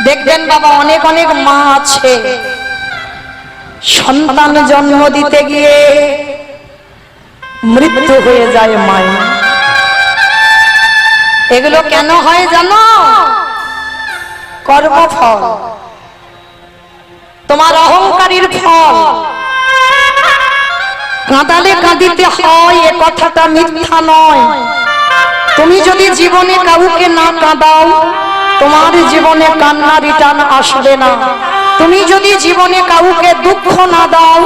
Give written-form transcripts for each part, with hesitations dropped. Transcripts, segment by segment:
দেখবেন বাবা অনেক অনেক মা আছে সন্তান জন্ম দিতে গিয়ে মৃত্যু হয়ে যায় মায়ের। এগুলো কেন হয় জানো? কর্মফল, তোমার অহংকারীর ফল। কাঁদালে কাঁদিতে হয় এ কথাটা মিথ্যা নয়। তুমি যদি জীবনে কাউকে না কাঁদাও তোমার জীবনে কান্না রিটার্ন আসবে না। তুমি যদি জীবনে কাউকে দুঃখ না দাও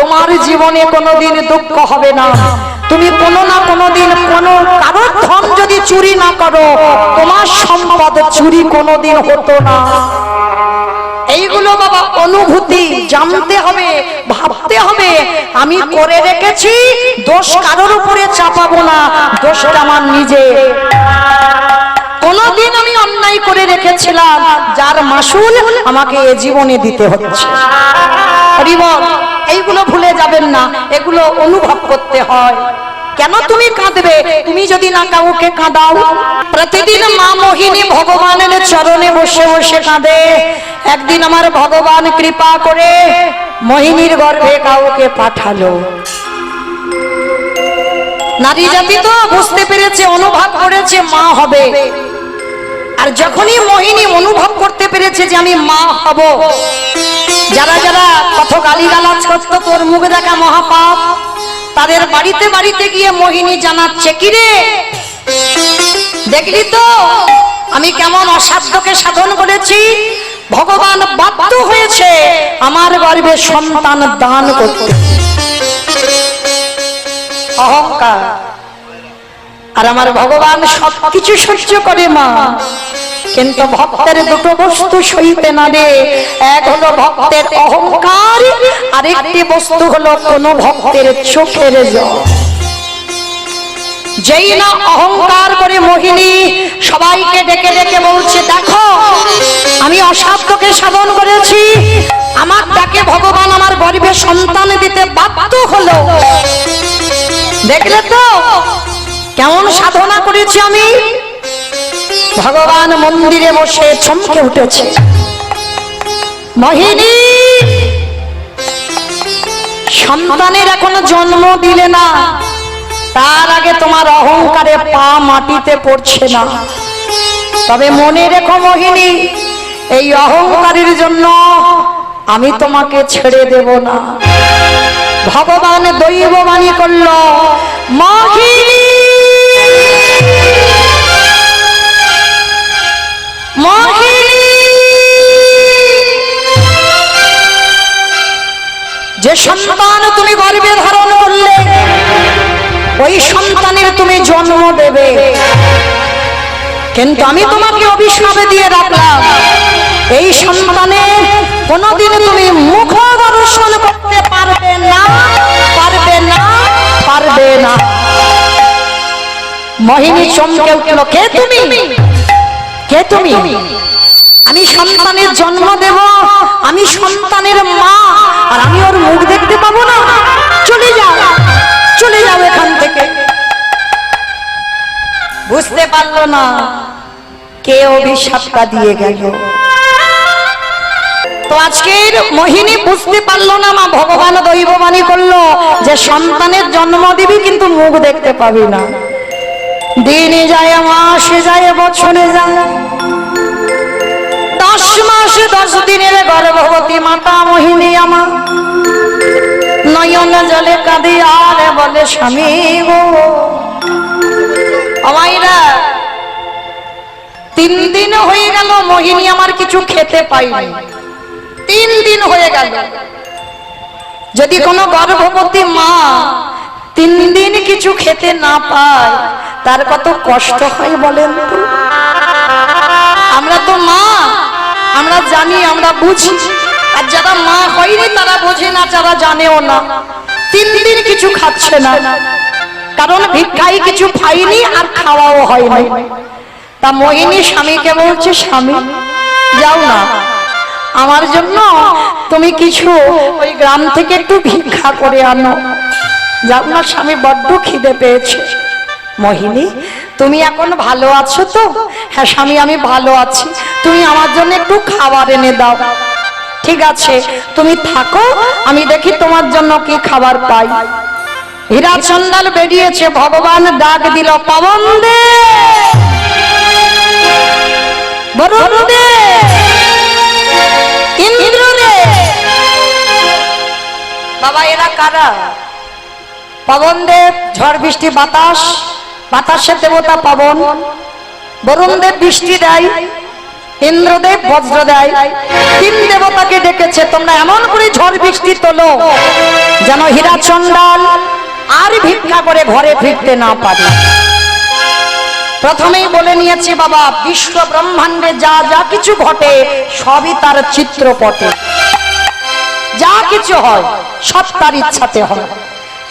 তোমার জীবনে কোনোদিন দুঃখ হবে না। তুমি কোনো না কোনোদিন কোনো কারোর ধন যদি চুরি না করো তোমার সম্পদ চুরি কোনোদিন হতো না। এইগুলো বাবা অনুভূতি, জানতে হবে, ভাবতে হবে। আমি করে রেখেছি, দোষ কারোর উপরে চাপাবো না, দোষটা আমার নিজে। কোনদিন আমি অন্যায় করে রেখেছিলাম যার মাসুল আমাকে এ জীবনে দিতে হচ্ছে। এইগুলো ভুলে যাবেন না, এগুলো অনুভব করতে হয়। কেন তুমি কাঁদবে? তুমি যদি না কাউকে কাঁদাও। প্রতিদিন মা মোহিনী ভগবানের চরণে বসে বসে কাঁদে। একদিন আমার ভগবান কৃপা করে মোহিনীর গর্ভে কাউকে পাঠালো। নারী জাতি তো বুঝতে পেরেছে, অনুভব করেছে মা হবে। আর যখনই মোহিনী অনুভব করতে পেরেছে যে আমি মা হব, যারা যারা কত গালিগালাজ করত তোর মুখ দেখা মহাপাপ, তাদের বাড়িতে বাড়িতে গিয়ে মোহিনী জানাচ্ছে, কিরে দেখলি তো আমি কেমন অসাধ্যকে সাধন করেছি। ভগবান বাধ্য হয়েছে আমার গর্ভে সন্তান দান করতে। অহংকার। আর আমার ভগবান সবকিছু সহ্য করে মা, কিন্তু ভক্তের দুটো বস্তু সইতে না রে। এক হলো ভক্তের অহংকার, আরেকটি বস্তু হলো কোন ভক্তের চোখের জল। যেই না অহংকার করে মোহিনী সবাইকে ডেকে ডেকে বলছে, দেখো আমি অসাধ্যকে সাধন করেছি, আমার ডাকে ভগবান আমার গর্ভে সন্তান দিতে বাধ্য হলো। দেখলে তো কেমন সাধনা করেছি আমি। ভগবান মন্দিরে বসে চমকে উঠেছে, মোহিনী সন্তানের এখনো জন্ম দিলে না, তার আগে তোমার অহংকারে পা মাটিতে পড়ছে না। তবে মনে রেখো মোহিনী, এই অহংকারের জন্য আমি তোমাকে ছেড়ে দেব না। ভগবান দৈববাণী করল, মোহিনী মোহিনী যে সন্তান তুমি গর্ভে ধারণ করলে ওই সন্তানের তুমি জন্ম দেবে, কিন্তু আমি তোমাকে অভিশাপ দিয়ে রাখলাম এই সন্তানে কোনদিন তুমি মুখ দর্শন করতে পারবে না, পারবে না, পারবে না। মোহিনী চমকে উঠল, কে তুমি? কে তুমি? আমি সন্তানের জন্ম দেব, আমি সন্তানের মা, আর আমি ওর মুখ দেখতে পাবো না? চলে যাও, চলে যাও এখান থেকে। বুঝতে পারলো না কে অভিশাপটা দিয়ে গেল। তো আজকের মোহিনী বুঝতে পারলো না, মা ভগবান দৈববাণী করলো যে সন্তানের জন্ম দিবি কিন্তু মুখ দেখতে পাবি না। দিনে যায়, মাসে যায়, বছরে যায়, 10 মাস 10 দিনের গর্ভবতী মাতা মোহিনী আমার নয়ন জলে কাঁদে আর বলে, স্বামী গো আমাইরা 3 দিন হয়ে গেল মোহিনী আমার কিছু খেতে পাইনি। 3 দিন হয়ে গেল। যদি কোনো গর্ভবতী মা 3 দিন কিছু খেতে না পায় তার কত কষ্ট হয় বলেন তো। আমরা তো মা, আমরা জানি, আমরা বুঝি। আর যারা মা হয়নি তারা বোঝে না, যারা জানেও না। 3 দিন কিছু খাচ্ছে না, কারণ ভিক্ষায় কিছু পাইনি আর খাওয়াও হয়নি। তা মোহিনী স্বামীকে বলছে, স্বামী যাও না, আমার জন্য তুমি কিছু ওই গ্রাম থেকে একটু ভিক্ষা করে আনো। যাও না স্বামী, বড্ড খিদে পেয়েছে। মোহিনী, তুমি এখন ভালো আছো তো? হ্যাঁ স্বামী, আমি ভালো আছি। তুমি আমার জন্য একটু খাবার এনে দাও। ঠিক আছে, তুমি থাকো, আমি দেখি তোমার জন্য কি খাবার পাই। হীরা চন্দাল বেরিয়েছে, ভগবান ডাক দিল, পবন দে, বরুণ দে, ইন্দ্র দে। বাবা এরা কারা? পবন দেব ঝড় বৃষ্টি বাতাস, বাতাসের দেবতা পবন। বরুণ দেব বৃষ্টি দেয়, ইন্দ্রদেব বজ্র দেয়। তিন দেবতাকে ডেকেছে, তোমরা এমন করে ঝড় বৃষ্টি তোলো যেন হীরা চন্দাল আর ভিক্ষা করে ঘরে ফিরতে না পারে। প্রথমেই বলে নিয়েছি বাবা, বিশ্ব ব্রহ্মাণ্ডে যা যা কিছু ঘটে সবই তার চিত্রপটে। যা কিছু হয় সব তার ইচ্ছাতে হয়।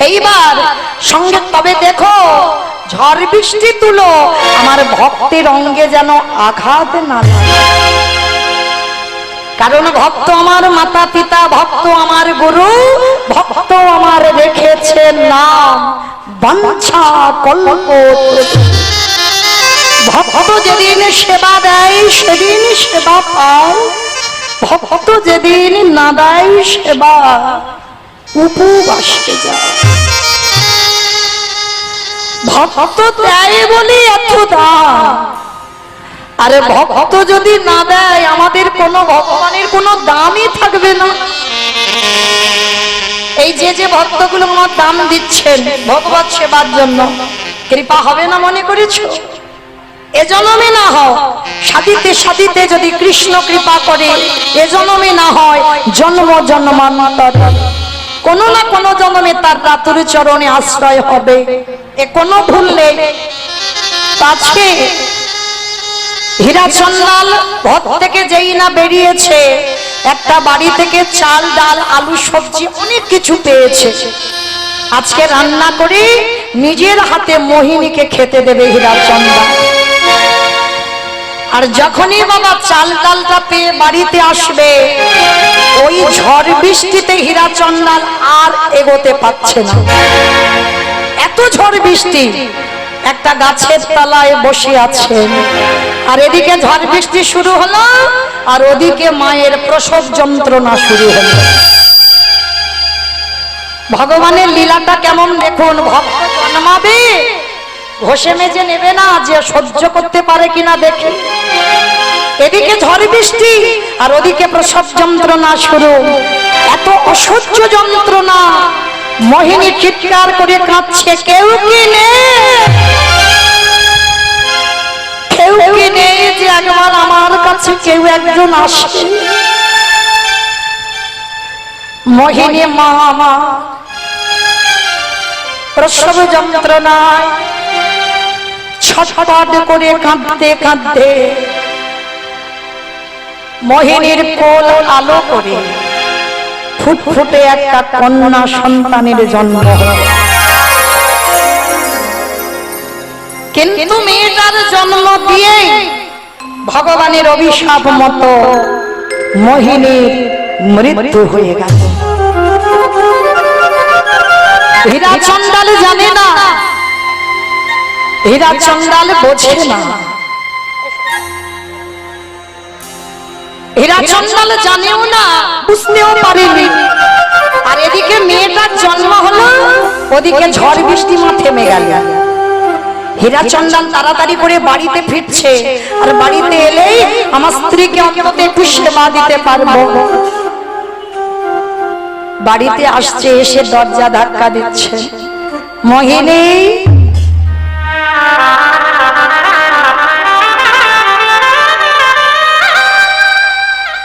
এইবার সঙ্গে তবে দেখো, ঝড় বৃষ্টি তুলো আমার ভক্তের অঙ্গে যেন আঘাত না লাগে। কারণ ভক্ত আমার মাতা পিতা, ভক্ত আমার গুরু, ভক্ত আমার রেখেছে নাম বাঞ্ছা কল্প। ভক্ত যেদিন সেবা দেয় সেদিন সেবা পায়, ভক্ত যেদিন না দেয় সেবা উপবাসে যায়। ভক্ত দেয় বলি এত দাম, আরে ভক্ত যদি না দেয় আমাদের কোনো ভগবানের কোনো দামই থাকবে না। এই যে ভক্তগুলো আমার দাম দিচ্ছেন ভগবত সেবার জন্য, কৃপা হবে না মনে করেছ? এ জন্মে না হয়, সাধিতে সাধিতে যদি কৃষ্ণ কৃপা করে এ জন্মে না হয়, জন্ম জন্মান্তর কোনো না কোনো জন্মে তার রাতুর চরণে আশ্রয় হবে, এ কোনো ভুল নেই। তাছে হীরা চন্দাল ঘর থেকে যেই না বেরিয়েছে, একটা বাড়ি থেকে চাল ডাল আলু সবজি অনেক কিছু পেয়েছে। আজকে রান্না করে নিজের হাতে মোহিনীকে খেতে দেবে হীরা চন্দাল। আর যখনই বাবা চাল ডালটা পেয়ে বাড়িতে আসবে, ওই ঝড় বৃষ্টিতে হীরা চন্দাল আর এগোতে পারছে না। এত ঝড় বৃষ্টি, একটা গাছের তলায় বসে আছেন, আর এদিকে ঝড় বৃষ্টি শুরু হলো, আর ওদিকে মায়ের প্রসব যন্ত্রণা শুরু হলো। ভগবানের লীলাটা কেমন দেখুন, ভক্ত জন্মাবে ঘষে মেজে নেবে না, যে সহ্য করতে পারে কিনা দেখে। এদিকে ঝড় বৃষ্টি আর ওদিকে প্রসব যন্ত্রণা শুরু। এত অসহ্য যন্ত্রণা, মোহিনী চিৎকার করে কাঁদছে, কেউ কি নেই, কেউ কি নেই যে একবার আমার কাছে কেউ একজন আসে। মোহিনী মা আমার প্রসব যন্ত্রণায় ছটফট করে কাঁদতে কাঁদতে মোহিনীর কোল আলো করে ফুটফুটে একটা কন্যা সন্তানের জন্ম হলো। কিন্তু মেয়েটার জন্ম দিয়ে ভগবানের অভিশাপ মতো মোহিনীর মৃত্যু হয়ে গেল। হীরা চন্দাল জানে না, হীরা চন্দাল বোঝে না, হীরা চন্দাল জানেও না, বুঝতেও পারেনি। আর এদিকে মেয়েটার জন্ম হলো, ওদিকে ঝড় বৃষ্টি মা থেমে গেল। হীরা চন্দাল তাড়াতাড়ি করে বাড়িতে ফিরছে, আর বাড়িতে এলেই আমার স্ত্রীকে অন্তত একটু সেবা দিতে পারবো। বাড়িতে আসছে, এসে দরজা ধাক্কা দিচ্ছে, মোহিনী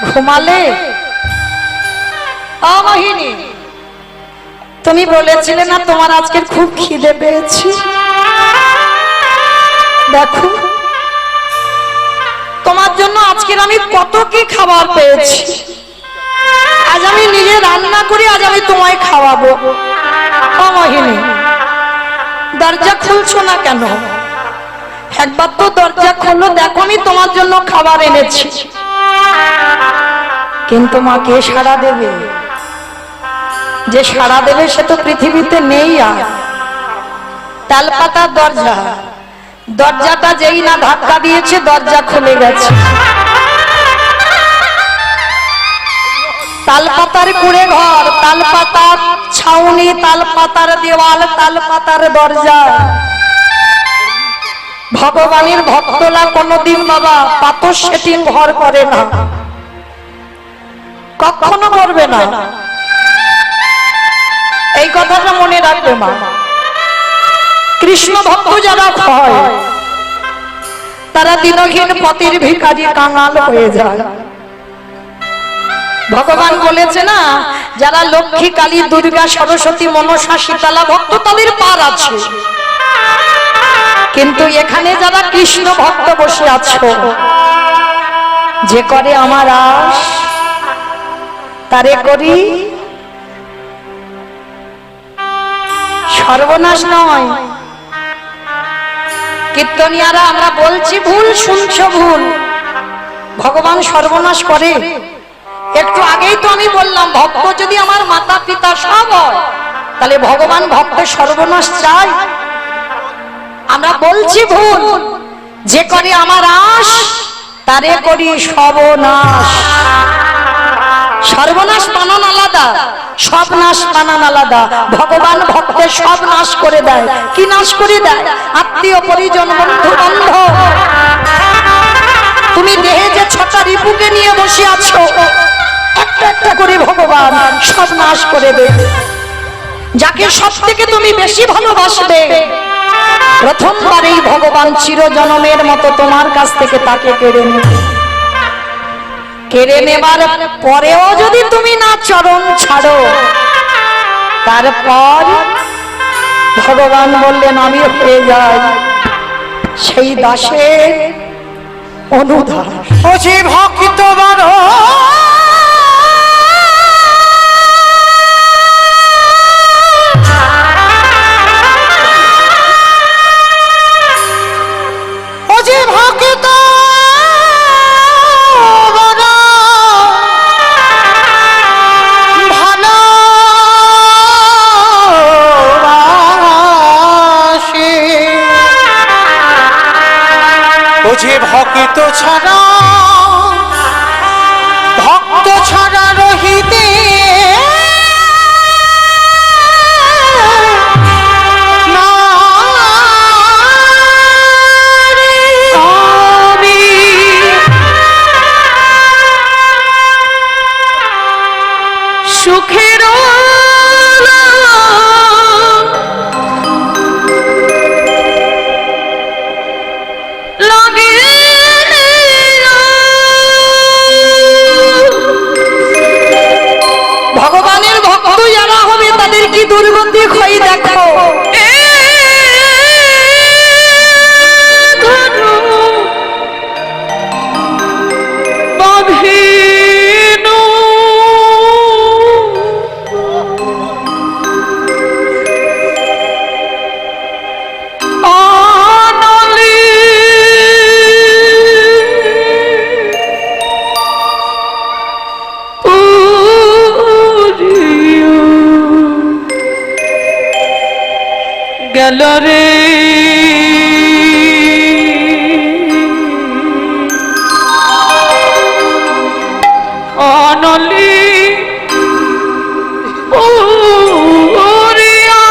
ঘুমালে? ও মোহিনী, তুমি বলেছিলে না তোমার আজকে খুব খিদে পেয়েছে, দেখো তোমার জন্য আজকের আমি কত কি খাবার পেয়েছি। আজ আমি নিজে রান্না করি, আজ আমি তোমায় খাওয়াবো। ও মোহিনী, দরজা খুলছো না কেন? একবার তো দরজা খোলো, দেখো আমি তোমার জন্য খাবার এনেছি। কিন্তু মা কে সাড়া দেবে? যে সাড়া দেবে সে তো পৃথিবীতে নেই। আর তালপাতার দরজা, দরজাটা যেই না ধাক্কা দিয়েছে দরজা খুলে গেছে। তালপাতার কুড়ে ঘর, তালপাতার ছাউনি, তালপাতার দেওয়াল, তালপাতার দরজা। ভগবানের ভক্তরা কোনদিন বাবা পাথর সেটিং ঘর করে না, কখনো করবে না। এই কথাটা মনে রাখবে মা। কৃষ্ণ ভক্ত যারা হয় তারা দিনহীন পথের ভিখারি কাঙাল হয়ে যায়। ভগবান বলেছে না, যারা লক্ষ্মী, কালী, দুর্গা, সরস্বতী, মনসা, শীতলা ভক্ত তাদের পার আছে, কিন্তু এখানে যারা কৃষ্ণ ভক্ত বসে আছো, যে করে আমার আশ তারে করি সর্বনাশ নয়। কীর্তনিয়ারা আমরা বলছি ভুল, শুনছো ভুল। ভগবান সর্বনাশ করে। একটু আগেই তো আমি বললাম, ভক্ত যদি আমার মাতা পিতা সব হয় তাহলে ভগবান ভক্তের সর্বনাশ চায়? আমরা বলছি ভুল। যে করে আমার আশ তারে করি সর্বনাশ। সর্বনাশ বানান আলাদা, সব নাশ বানান আলাদা। ভগবান ভক্তের সব নাশ করে দেয়। কি নাশ করে দেয়? আত্মীয় পরিজন, বন্ধু বান্ধব। তুমি দেহে যে ছটা রিপুকে নিয়ে বসে আছো, একটা একটা করে ভগবান সব নাশ করে দেবে। যাকে সব থেকে তুমি বেশি ভালোবাসবে, প্রথমবারেই ভগবান চিরজনমের মতো তোমার কাছ থেকে তাকে কেড়ে নেবে। কেড়ে নেবার পরেও যদি তুমি না চরণ ছাড়ো, তারপর ভগবান বললেন আমি হয়ে যাই সেই দাসের অনুদাস। ও যে ভক্ত বড় যে ভক্ত ছাড়া, ভক্ত ছাড়া রহিতে না আমি সুখের ভগবানের ভক্ত যারা হবে তাদের কি দুর্গতি হয় দেখো। গেল রে অনলি ওরিয়া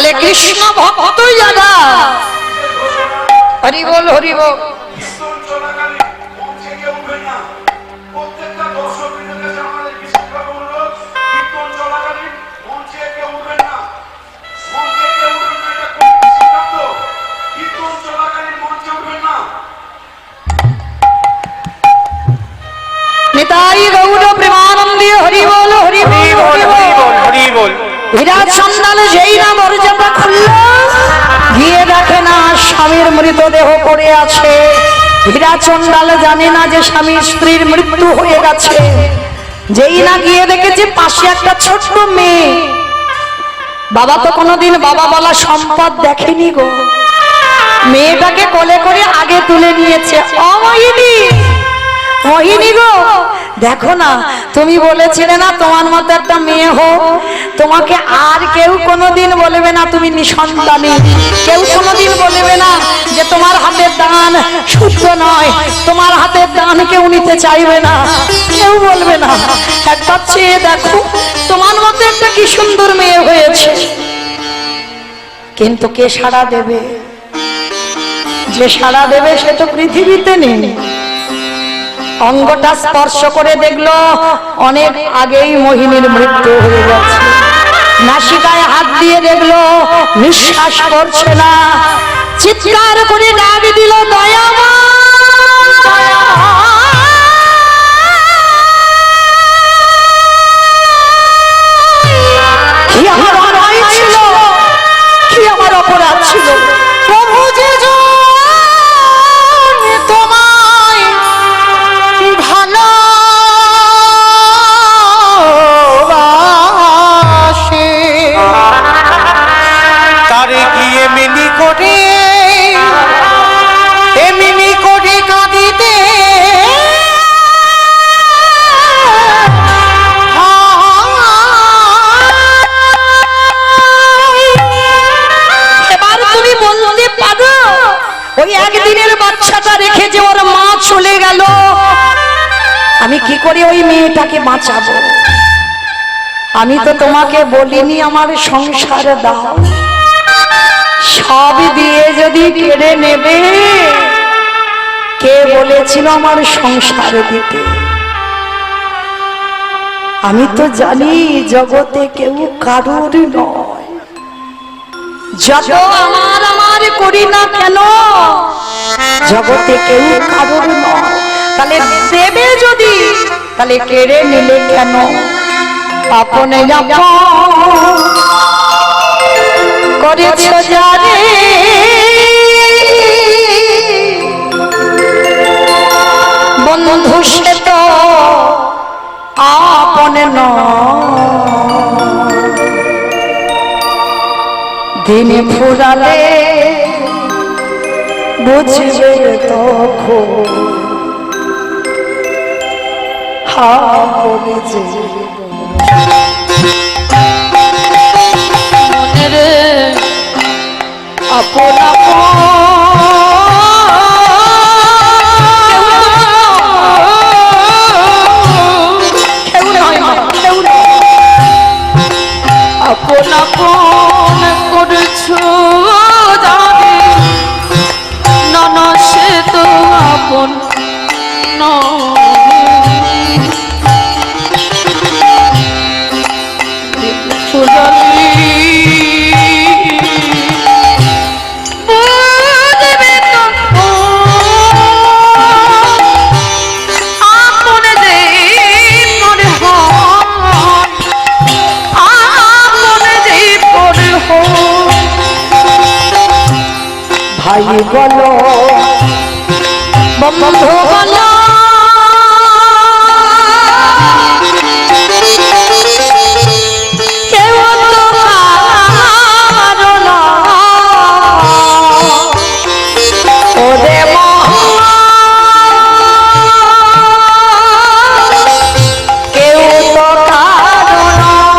তাহলে কৃষ্ণ ভক্ত যারা, হরি বল হরি বল। কীর্তন চলাকালীন মঞ্চে কেউ উঠবে না। প্রত্যেকটা দর্শকবৃন্দের কাছে আমাদের বিশেষভাবে অনুরোধ, কীর্তন চলাকালীন মঞ্চে কেউ উঠবেন না। মঞ্চে কেউ উঠবেন না, এটা কমিটির সিদ্ধান্ত। কীর্তন চলাকালীন মঞ্চে উঠবেন না। নিতাই গৌর প্রেমানন্দে হরি বল হরি বল হরি বল হরি বল। বিরাট সন্ধান যেই না দরজাটা খুলল, গিয়ে দেখে না স্বামীর মৃতদেহ পড়ে আছে। হীরা চন্ডাল জানে না যে স্বামী স্ত্রীর মৃত্যু হয়ে গেছে। যেই না গিয়ে দেখেছে পাশে একটা ছোট্ট মেয়ে। বাবা তো কোনোদিন বাবা বলা সম্পদ দেখেনি গো। মেয়েটাকে কোলে করে আগে তুলে নিয়েছে। অমোহিনী, মোহিনী গো, দেখো না, তুমি বলেছিলে না তোমার মতো একটা মেয়ে হোক, তোমাকে আর কেউ কোনোদিন বলবে না তুমি নিঃসন্তানী। কেউ কোনোদিন বলবে না যে তোমার হাতের দান শুদ্ধ নয়, তোমার হাতের দান কেউ নিতে চাইবে না, কেউ বলবে না। একবার চেয়ে দেখো, তোমার মতো একটা কি সুন্দর মেয়ে হয়েছে। কিন্তু কে সাড়া দেবে? যে সাড়া দেবে সে তো পৃথিবীতে নেই। অঙ্গটা স্পর্শ করে দেখলো অনেক আগেই মোহিনীর মৃত্যু হয়ে গেছে। নাসিকায় হাত দিয়ে দেখলো নিঃশ্বাস করছে না। চিৎকার করে ডাক দিল দয়াময়। কি আমার অন্যায় ছিল, কি আমার অপরাধ ছিল? প্রভু যে তোমায় ভালোবাসে, তারে গিয়ে মিনি করে এমনি করে কাঁদিতে এবার তুমি বলতে পারো ওই একদিনের বাচ্চাটা রেখে যে ওর মা চলে গেল, আমি কি করে ওই মেয়েটাকে বাঁচাবো? আমি তো তোমাকে বলিনি আমার সংসার দাও, সব দিয়ে যদি কেড়ে নেবে, কে বলেছিল আমার সংসার দিতে? আমি তো জানি জগতে কেউ কারোর নয়। যত আমার আমার করি না কেন, জগতে কেউ কারোর নয়। তাহলে দেবে যদি, তাহলে কেড়ে নিলে কেন? আপনে করেছ জানে, বন্ধু সে তো আপনে দিনে ফুরালে বুঝবে তখন আপনে যে মনের আপন আপন আপন করছো জানি না, না সে তো আপন ভাই বলো বন্ধু বলো, কেউ তো কারো নয়। ওরে কেউ তো কারো নয়।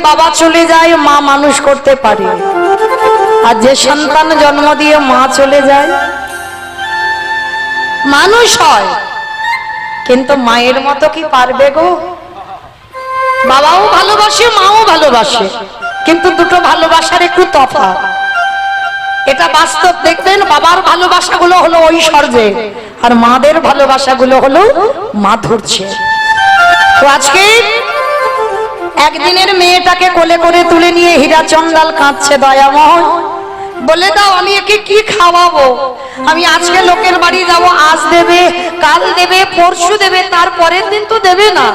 বাবা চলে যায় মা মানুষ করতে পারে, আর যে সন্তান জন্ম দিয়ে মা চলে যায় মানুষ হয়, কিন্তু মায়ের মতো কি পারবে গো? বাবাও ভালোবাসে মাও ভালোবাসে, কিন্তু দুটো ভালোবাসার একটু তফাৎ। এটা বাস্তব দেখবেন, বাবার ভালোবাসাগুলো হলো ঐশ্বর্যে, আর মাদের ভালোবাসাগুলো হলো মাধুর্যে। তো আজকে একদিনের মেয়েটাকে কোলে করে তুলে নিয়ে হীরা চন্দাল কাঁদছে, দয়াময় বলে দাও আমি একে কি খাওয়াবো? আমি আজকে লোকের বাড়ি যাব, আজ দেবে, কাল দেবে, পরশু দেবে, তারপরের দিন তো দেবে না,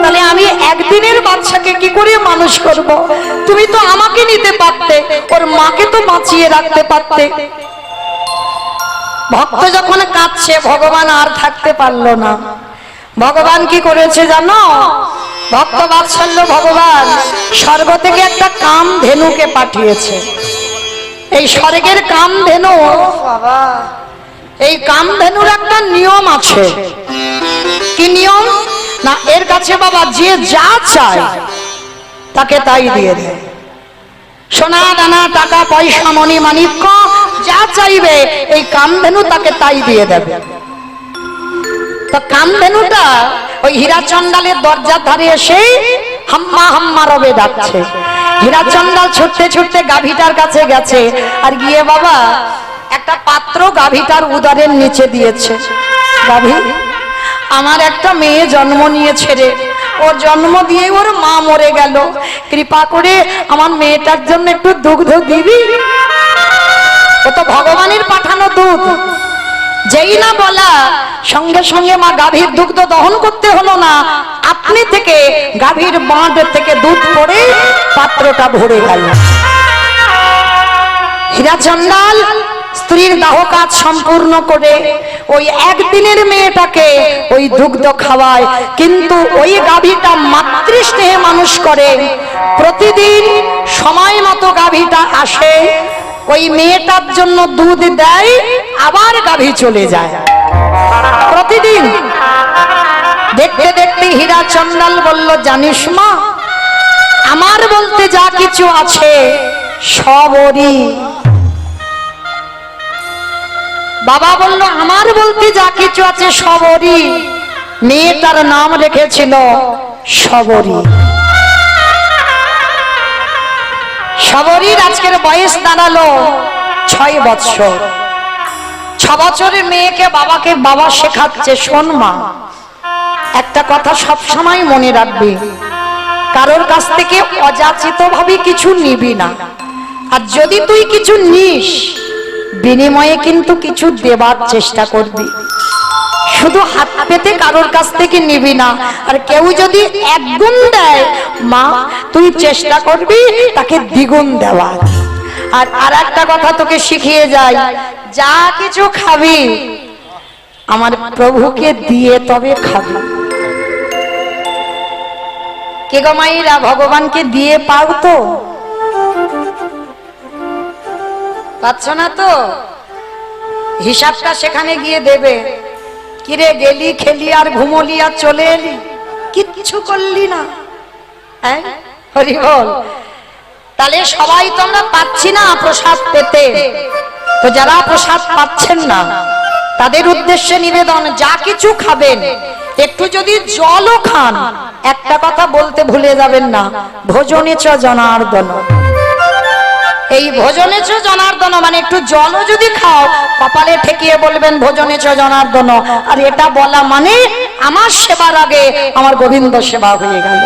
তাহলে আমি একদিনের বাচ্চাকে কি করে মানুষ করব? তুমি তো আমাকে নিতে পারতে, ওর মাকে তো বাঁচিয়ে রাখতে পারতে। ভক্ত যখন কাঁদছে, ভগবান আর থাকতে পারলো না। ভগবান কি করেছে জানো? ভক্ত বাৎসল্য ভগবান স্বর্গ থেকে একটা কাম ধেনুকে পাঠিয়েছে। এই স্বর্গের কামধেনু, বাবা, এই কামধেনুর একটা নিয়ম আছে। কি নিয়ম? না, এর কাছে বাবা যে যা চায় তাকে তাই দিয়ে দেয়। সোনা দানা টাকা পয়সা মণি মাণিক্য যা চাইবে এই কামধেনু তাকে তাই দিয়ে দেবে। তো কামধেনুটা ওই হীরা চন্দালের দরজার ধারে এসে হাম্মা হাম্মা রবে ডাকছে। হীরা চন্দাল ছুটতে ছুটতে গাভীটার কাছে গেছে, আর গিয়ে বাবা একটা পাত্র গাভীটার উদরের নিচে দিয়েছে। গাভী, আমার একটা মেয়ে জন্ম নিয়েছে রে, ওর জন্ম দিয়ে ওর মা মরে গেল, কৃপা করে আমার মেয়েটার জন্য একটু দুগ্ধ দিবি। ও তো ভগবানের পাঠানো দুধ। যেই না বলা, সঙ্গে সঙ্গে মা গাভীর দুগ্ধ দহন করতে হলো না, আপনি থেকে গাভীর বাঁধ থেকে দুধ পড়ে পাত্রটা ভরে গেল। হীরা চন্দাল স্ত্রীর দাহ কাজ সম্পূর্ণ করে ওই একদিনের মেয়েটাকে ওই দুগ্ধ খাওয়ায়, কিন্তু ওই গাভীটা মাতৃস্নেহে মানুষ করে। প্রতিদিন সময় মতো গাভীটা আসে, ওই মেয়েটার জন্য দুধ দেয়, আবার গাভী চলে যায় প্রতিদিন। দেখতে দেখতে হীরা চন্দাল বলল, জানিস মা, আমার বলতে যা কিছু আছে সব ওরই। বাবা বলল, আমার বলতে যা কিছু আছে সব ওরই। মেয়েটার নাম রেখেছিল শবরী। শবরীর আজকের বয়স দাঁড়ালো 6 বছর। 6 বছরের মেয়েকে বাবা শেখাচ্ছে, শোন মা, একটা কথা সব সময় মনে রাখবি, কারোর কাছ থেকে অযাচিত ভাবে কিছু নিবি না, আর যদি তুই কিছু নিস বিনিময়ে কিন্তু কিছু দেবার চেষ্টা করবি। শুধু হাত পেতে কারোর কাছ থেকে নিবি না, আর কেউ যদি 1 গুণ দেয় মা, তুই চেষ্টা করবি তাকে দ্বিগুণ দেওয়ার। আর একটা কথা তোকে শিখিয়ে যায়, যা কিছু খাবি আমার প্রভুকে দিয়ে তবে খাবি। কে গো মায়েরা, ভগবানকে দিয়ে পাও তো? পাচ্ছ না তো? হিসাবটা সেখানে গিয়ে দেবে। কিরে, গেলি খেলি আর ঘুমলি আর চলে এলি, কিচ্ছু করলি না। হ্যাঁ, হরি বল। তাহলে সবাই তো আমরা পাচ্ছি না প্রসাদ পেতে, তো যারা প্রসাদ পাচ্ছেন না তাদের উদ্দেশ্যে নিবেদন, যা কিছু খাবেন একটু যদি জলও খান, একটা কথা বলতে ভুলে যাবেন না, ভোজনে চ জনার্দন। এই ভোজনে চ জনার্দন মানে একটু জলও যদি খাও, কপালে ঠেকিয়ে বলবেন ভোজনে চ জনার্দন। আর এটা বলা মানে আমার সেবার আগে আমার গোবিন্দ সেবা হয়ে গেল।